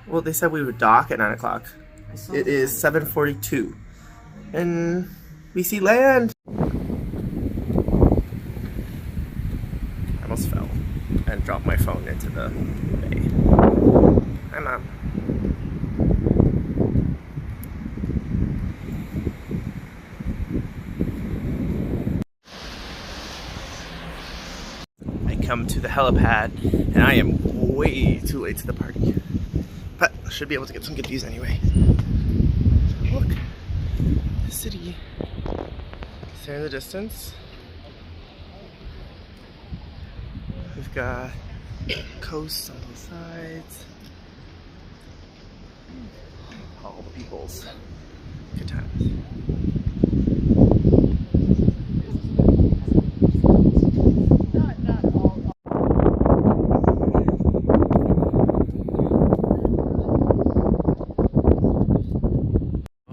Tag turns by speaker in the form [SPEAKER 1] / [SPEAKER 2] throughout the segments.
[SPEAKER 1] Well, they said we would dock at 9 o'clock. It is 7:42. And we see land! I almost fell and dropped my phone into the bay. Hi, Mom. I come to the helipad, and I am way too late to the party. But I should be able to get some good views anyway. Look, the city is there in the distance. We've got coasts on both sides. All the peoples. Good times.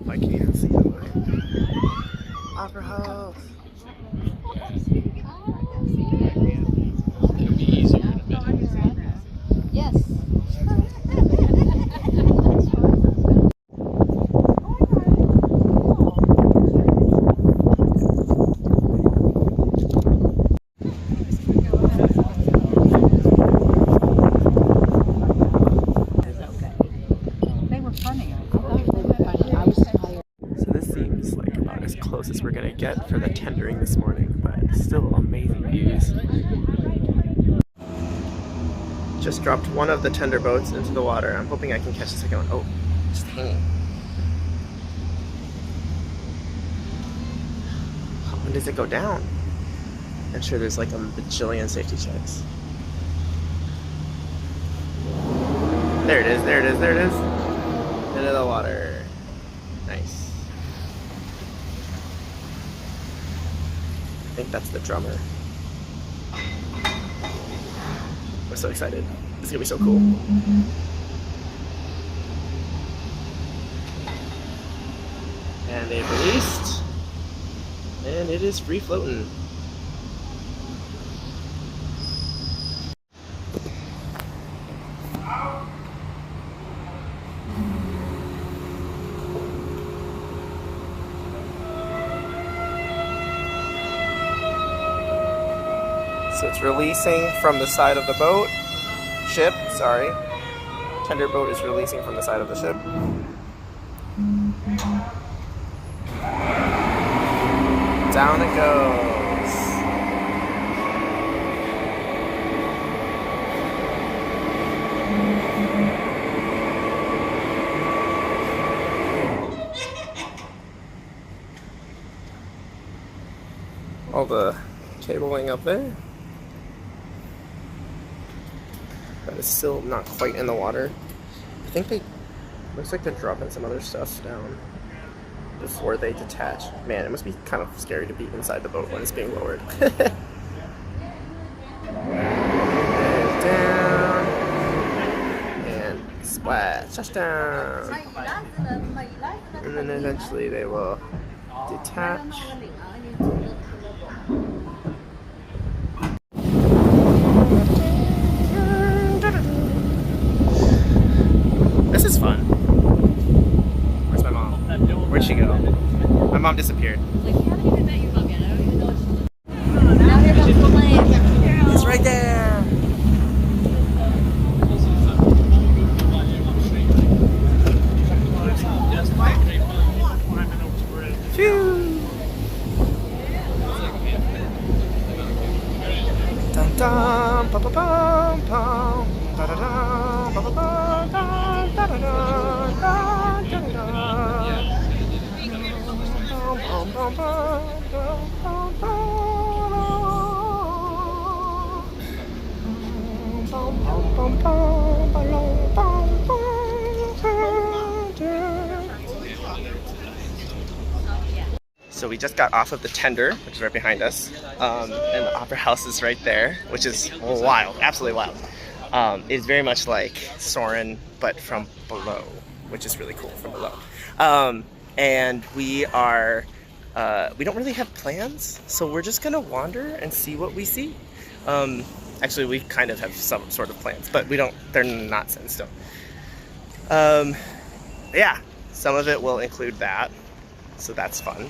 [SPEAKER 1] I can't see them. Opera House.
[SPEAKER 2] It'll be easier in a bit.
[SPEAKER 3] Yes. They were funny.
[SPEAKER 1] So this seems like about as close as we're gonna get for the tendering this morning, but still amazing views. Just dropped one of the tender boats into the water. I'm hoping I can catch the second one. Oh, just hanging. When does it go down? I'm sure there's like a bajillion safety checks. There it is, there it is, there it is. Into the water. Nice. I think that's the drummer. We're so excited. This is gonna be so cool. And they've released. And it is free floating. So it's releasing from the side of the boat. Ship, sorry. Tender boat is releasing from the side of the ship. Down it goes. All the cabling up there. But it's still not quite in the water. I think looks like they're dropping some other stuff down before they detach. Man, it must be kind of scary to be inside the boat when it's being lowered. And down. And splash, touchdown. And then eventually they will detach. This is fun. Where's my mom? Where'd she go? My mom disappeared.
[SPEAKER 3] Like, you haven't even met your mom yet. I don't even know what she's doing. Now here comes the plane.
[SPEAKER 1] It's right there. Phew. Dun dun, pa pa pum pum, da da da, pa pa pum, da da da da, da da da da. Pum pum pum, pum pum pum, pum pum pum pum, pum pum So we just got off of the tender, which is right behind us, and the Opera House is right there, which is wild, absolutely wild. It's very much like Soarin', but from below, which is really cool from below. And we are, we don't really have plans, so we're just gonna wander and see what we see. Actually, we kind of have some sort of plans, but we don't, they're not set in stone. Yeah, some of it will include that, so that's fun.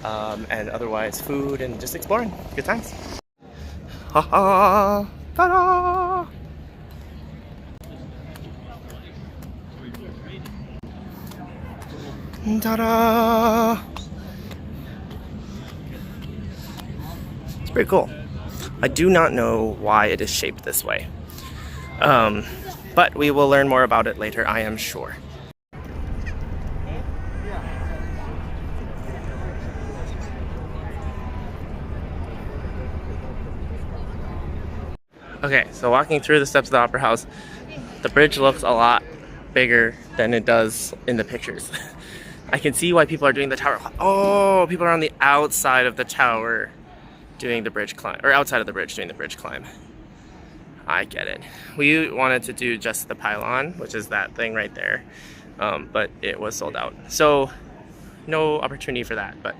[SPEAKER 1] And otherwise food and just exploring. Good times. Ha ha! Ta-da! Ta-da! It's pretty cool. I do not know why it is shaped this way. But we will learn more about it later, I am sure. Okay, so walking through the steps of the Opera House, the bridge looks a lot bigger than it does in the pictures. I can see why people are doing the tower. Oh, people are on the outside of the tower doing the bridge climb, or outside of the bridge doing the bridge climb. I get it. We wanted to do just the pylon, which is that thing right there, but it was sold out. So no opportunity for that, but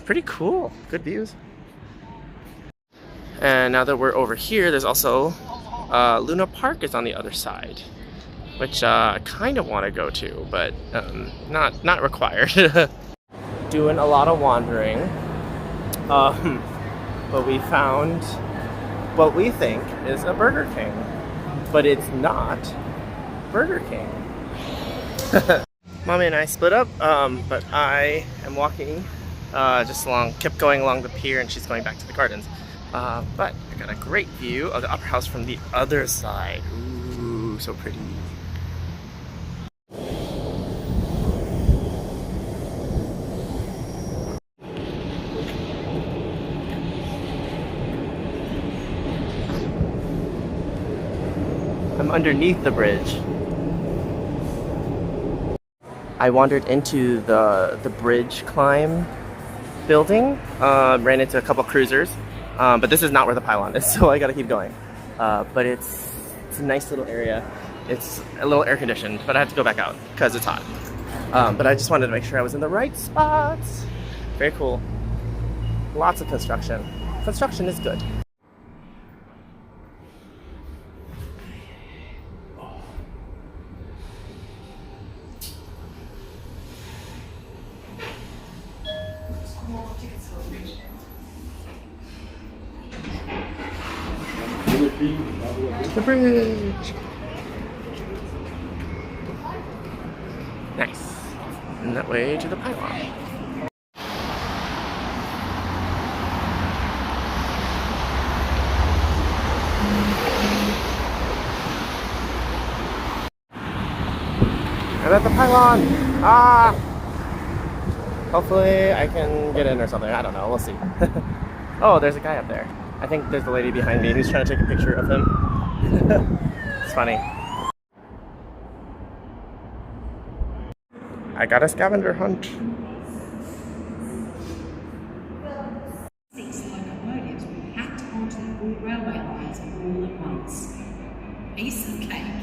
[SPEAKER 1] pretty cool. Good views. And now that we're over here, there's also Luna Park is on the other side, which I kind of want to go to, but not required. Doing a lot of wandering, but we found what we think is a Burger King, but it's not Burger King. Mommy and I split up, but I am walking just kept going along the pier, and she's going back to the gardens. But I got a great view of the Opera House from the other side. Ooh, so pretty. I'm underneath the bridge. I wandered into the bridge climb building, ran into a couple cruisers. But this is not where the pylon is, so I gotta keep going. But it's a nice little area. It's a little air conditioned, but I have to go back out because it's hot. But I just wanted to make sure I was in the right spots. Very cool. Lots of construction. Construction is good. The bridge! Nice. And that way to the pylon. I'm at the pylon! Ah! Hopefully I can get in or something. I don't know. We'll see. Oh, there's a guy up there. I think there's the lady behind me who's trying to take a picture of him. It's funny. I got a scavenger hunt.
[SPEAKER 2] Six locomotives were packed onto the full railway lines all at once. Piece of cake.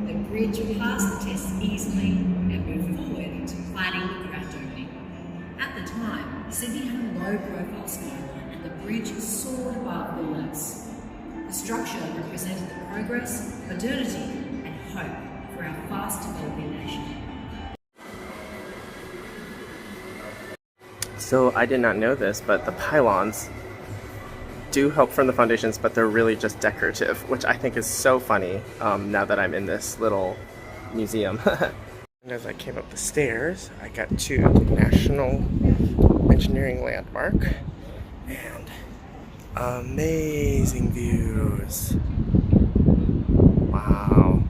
[SPEAKER 2] The bridge passed the test easily and moved forward to planning the grand opening. At the time, Sydney had a low-profile skyline and the bridge soared above the limits. The structure represented the progress, modernity, and hope for our fast-developing nation.
[SPEAKER 1] So I did not know this, but the pylons do help from the foundations, but they're really just decorative, which I think is so funny now that I'm in this little museum. And as I came up the stairs, I got to the National Engineering Landmark, and amazing views. Wow.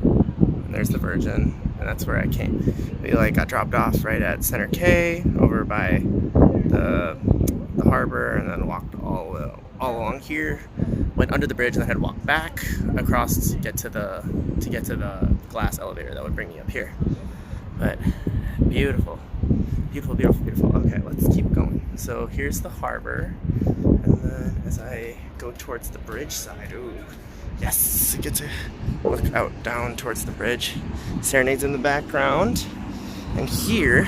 [SPEAKER 1] And there's the Virgin, and that's where I came. We got dropped off right at Center K over by the harbor, and then walked all along here, went under the bridge, and then had to walk back across to get to the glass elevator that would bring me up here. But beautiful, beautiful, beautiful, beautiful. Okay, let's keep going. So here's the harbor, and then as I go towards the bridge side, ooh, yes, I get to look out down towards the bridge. Serenades in the background, and here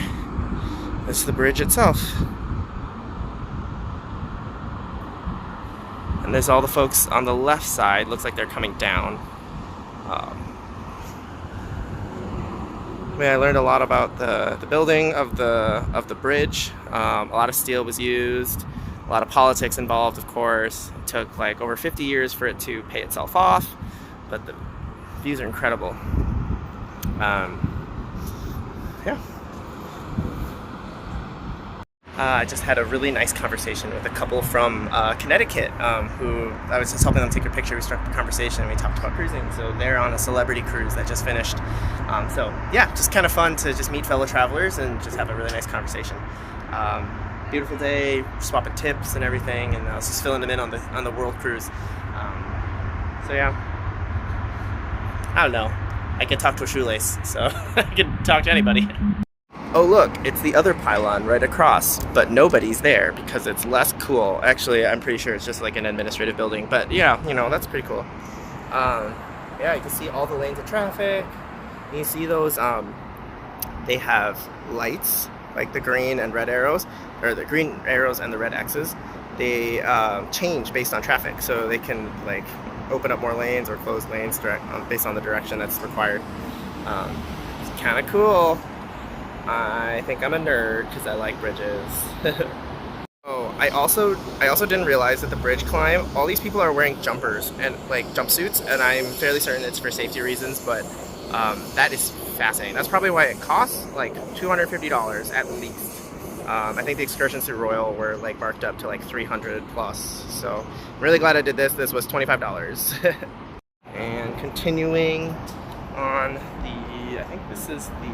[SPEAKER 1] is the bridge itself. And there's all the folks on the left side. Looks like they're coming down. I learned a lot about the building of the bridge. A lot of steel was used, a lot of politics involved, of course. It took like over 50 years for it to pay itself off, but the views are incredible. Yeah. I just had a really nice conversation with a couple from Connecticut who I was just helping them take a picture. We struck up a conversation and we talked about cruising. So they're on a celebrity cruise that just finished. So yeah, just kind of fun to just meet fellow travelers and just have a really nice conversation. Beautiful day, swapping tips and everything, and I was just filling them in on the world cruise. So yeah, I don't know. I could talk to a shoelace, so I could talk to anybody. Oh look, it's the other pylon right across, but nobody's there because it's less cool. Actually, I'm pretty sure it's just like an administrative building, but yeah, you know, that's pretty cool. Yeah, you can see all the lanes of traffic. You see those, they have lights, like the green and red arrows, or the green arrows and the red X's. They change based on traffic, so they can like open up more lanes or close lanes based on the direction that's required. It's kind of cool. I think I'm a nerd because I like bridges. Oh, I also didn't realize that the bridge climb, all these people are wearing jumpers and like jumpsuits, and I'm fairly certain it's for safety reasons, but that is fascinating. That's probably why it costs like $250 at least. I think the excursions through Royal were like marked up to like 300 plus, so I'm really glad I did this. This was $25. And continuing on I think this is the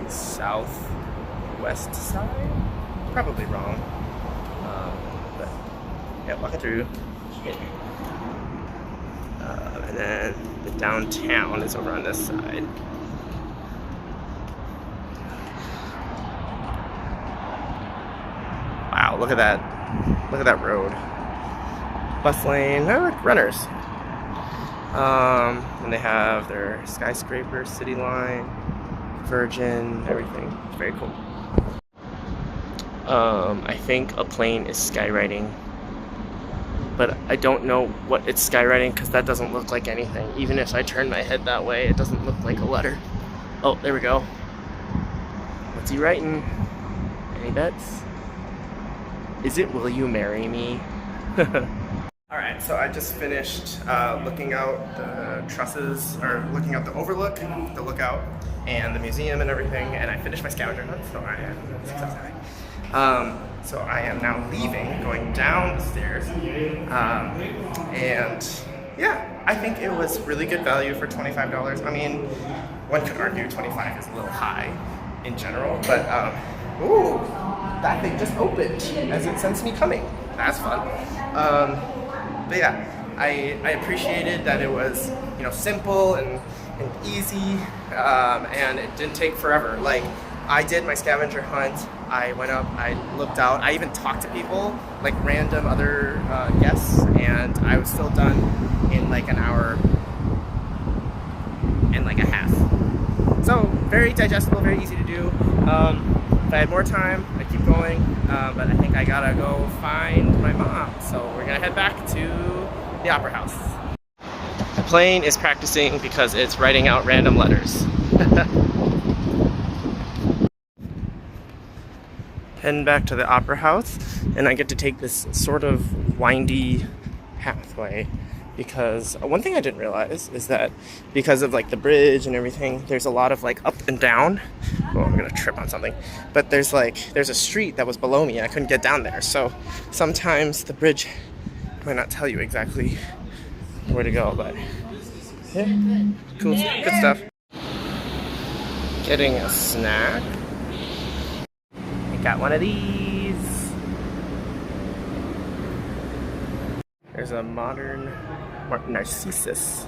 [SPEAKER 1] southwest side? Probably wrong. But yeah, walking through. And then the downtown is over on this side. Wow, look at that. Look at that road. Bus lane. Oh, look, runners. And they have their skyscraper, city line, Virgin, everything. It's very cool. I think a plane is skywriting, but I don't know what it's skywriting because that doesn't look like anything. Even if I turn my head that way, it doesn't look like a letter. Oh, there we go. What's he writing? Any bets? Is it "Will you marry me"? Alright, so I just finished looking out the trusses, or looking out the overlook, the lookout, and the museum and everything, and I finished my scavenger hunt, so I am successful. So I am now leaving, going down the stairs, and yeah, I think it was really good value for $25. I mean, one could argue 25 is a little high in general, but ooh, that thing just opened as it sensed me coming. That's fun. But yeah, I appreciated that it was, you know, simple and easy, and it didn't take forever. Like, I did my scavenger hunt, I went up, I looked out, I even talked to people, like random other guests, and I was still done in like an hour and like a half. So, very digestible, very easy to do. If I had more time, I'd keep going, but I think I gotta go find my mom. So we're gonna head back to the Opera House. The plane is practicing because it's writing out random letters. Heading back to the Opera House, and I get to take this sort of windy pathway because one thing I didn't realize is that because of like the bridge and everything, there's a lot of like up and down. Oh, I'm gonna trip on something. But there's a street that was below me and I couldn't get down there. So sometimes the bridge might not tell you exactly where to go, but yeah, cool, good stuff. Getting a snack. I got one of these. There's a modern Narcissus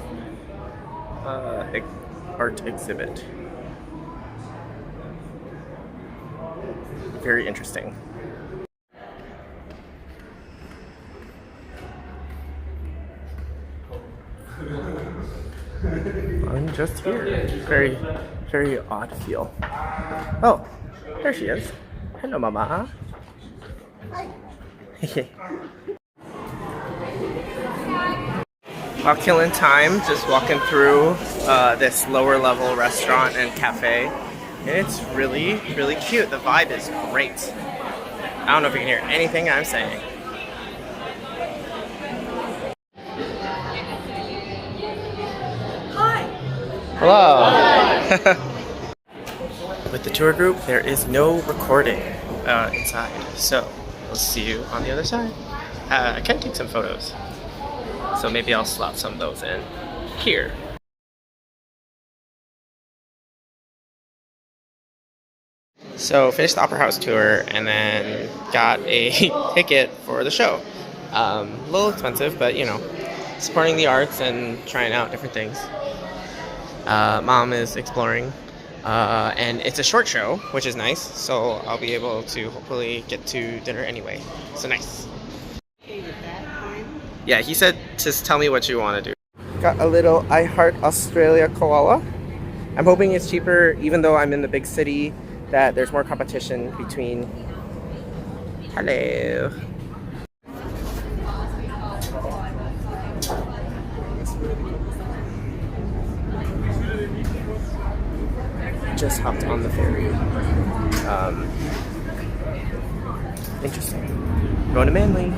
[SPEAKER 1] art exhibit. Very interesting. I'm just here. Very, very odd feel. Oh, there she is. Hello, Mama. Hi. while killing time, just walking through this lower level restaurant and cafe. And it's really, really cute. The vibe is great. I don't know if you can hear anything I'm saying.
[SPEAKER 2] Hi.
[SPEAKER 1] Hello. With the tour group, there is no recording inside, so we'll see you on the other side. I can take some photos, so maybe I'll slot some of those in here. So finished the Opera House tour and then got a ticket for the show. A little expensive, but you know, supporting the arts and trying out different things. Mom is exploring, and it's a short show, which is nice, so I'll be able to hopefully get to dinner anyway. So nice. Yeah, he said just tell me what you want to do. Got a little I Heart Australia koala. I'm hoping it's cheaper, even though I'm in the big city, that there's more competition between. Hello. Just hopped on the ferry. Interesting. Going to Manly.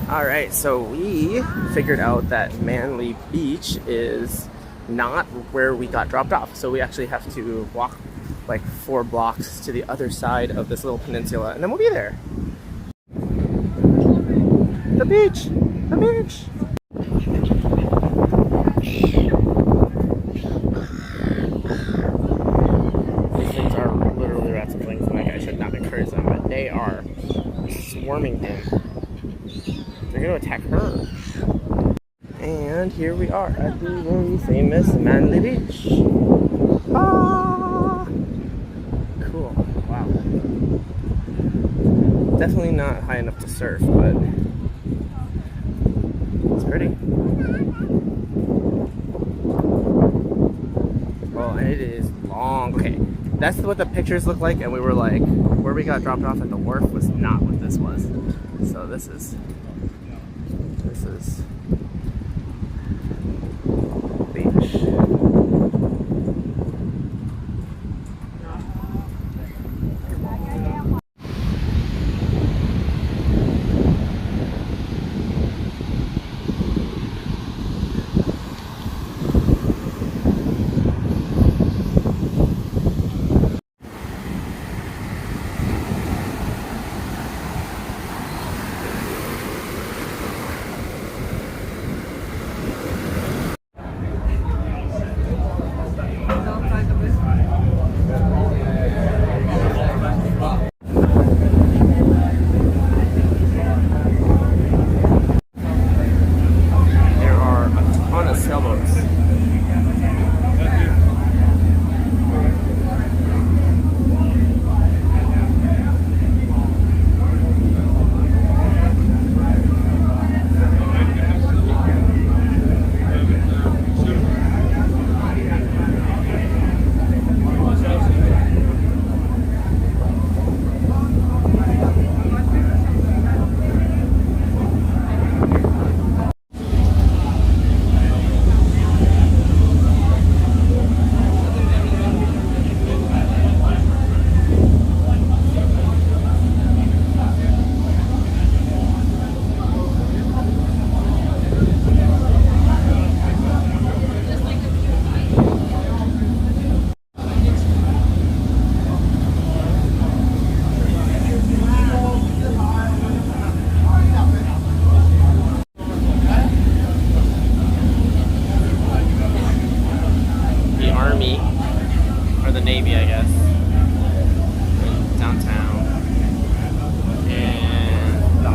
[SPEAKER 1] Alright, so we figured out that Manly Beach is not where we got dropped off. So we actually have to walk like 4 blocks to the other side of this little peninsula and then we'll be there. The beach! The beach! These things are literally rats and wings. Like I should not encourage them, but they are swarming him. They're gonna attack her. And here we are at the very famous Manly Beach. Ah! Cool. Wow. Definitely not high enough to surf, but it's pretty. Well, and it is long. Okay, that's what the pictures look like, and we were like, where we got dropped off at the wharf was not what this was. So this is beach.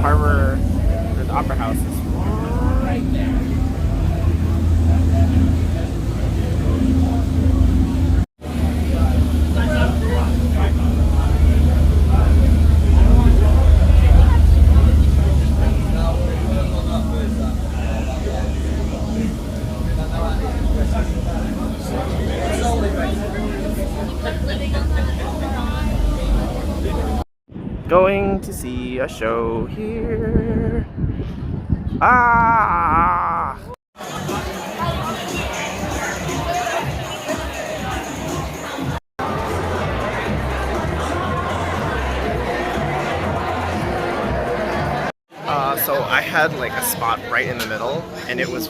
[SPEAKER 1] harbor, or the opera house is right there. Going to see a show here. Ah! So I had like a spot right in the middle, and it was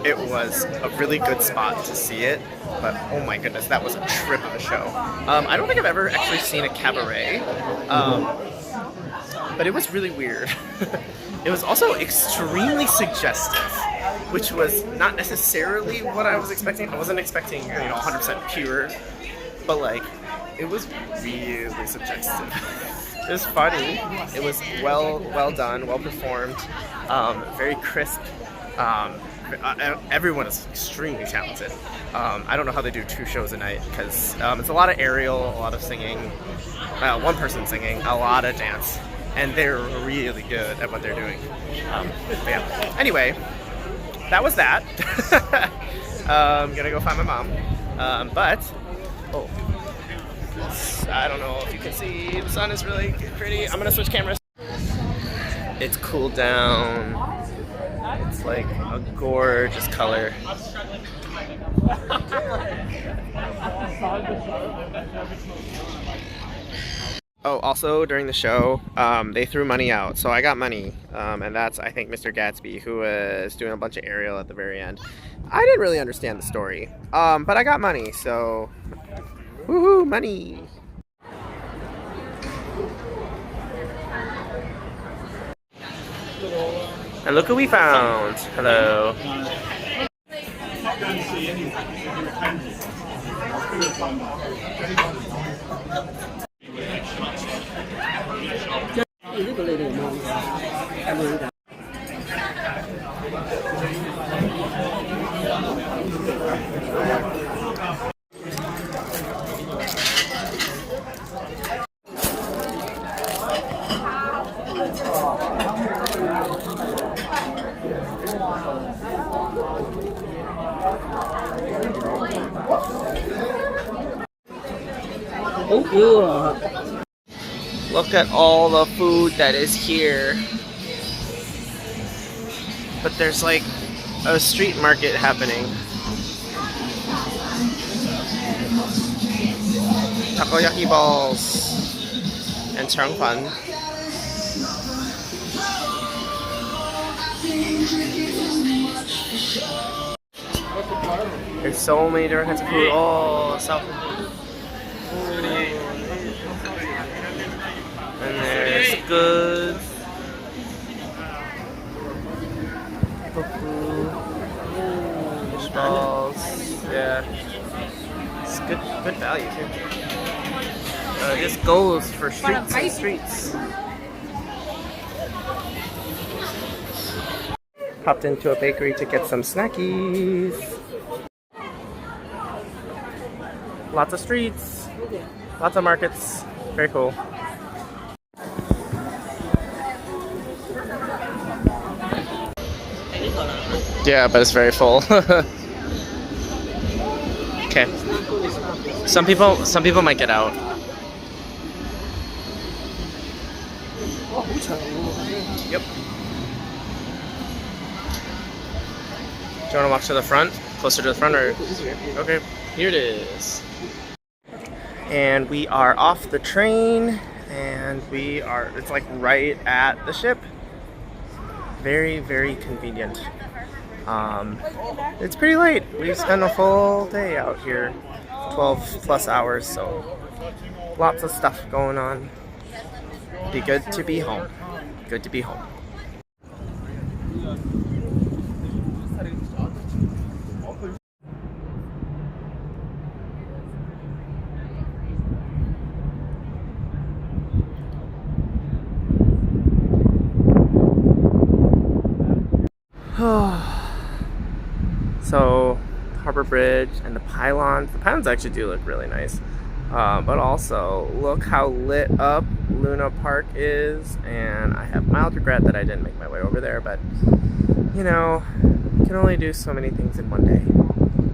[SPEAKER 1] a really good spot to see it. But oh my goodness, that was a trip of a show. I don't think I've ever actually seen a cabaret. But it was really weird. It was also extremely suggestive, which was not necessarily what I was expecting. I wasn't expecting, 100% pure, but like, it was really suggestive. It was funny. It was well done, well performed, very crisp. Everyone is extremely talented. I don't know how they do 2 shows a night because it's a lot of aerial, a lot of singing, one person singing, a lot of dance. And they're really good at what they're doing. Yeah. Anyway, that was that. I'm gonna go find my mom. I don't know if you can see, the sun is really pretty. I'm gonna switch cameras. It's cooled down. It's like a gorgeous color. Oh, also during the show, they threw money out, so I got money, and that's, I think, Mr. Gatsby, who was doing a bunch of aerial at the very end. I didn't really understand the story, but I got money, so woohoo, money! And look who we found! Hello. Look at all the food that is here. But there's like a street market happening. Takoyaki balls and changpan. There's so many different kinds of food. Oh, South. And there's goods. Fish balls. Yeah. It's good value too. This goes for streets and streets. Popped into a bakery to get some snackies. Lots of streets. Lots of markets. Very cool. Yeah, but it's very full. Okay. Some people might get out. Yep. Do you want to walk to the front? Closer to the front, or? Okay, here it is. And we are off the train, and it's like right at the ship. Very, very convenient. It's pretty late. We've spent a full day out here, 12 plus hours, so lots of stuff going on. Be good to be home. Good to be home. So, Harbor Bridge and the pylons. The pylons actually do look really nice. But also, look how lit up Luna Park is. And I have mild regret that I didn't make my way over there. But, you know, you can only do so many things in one day.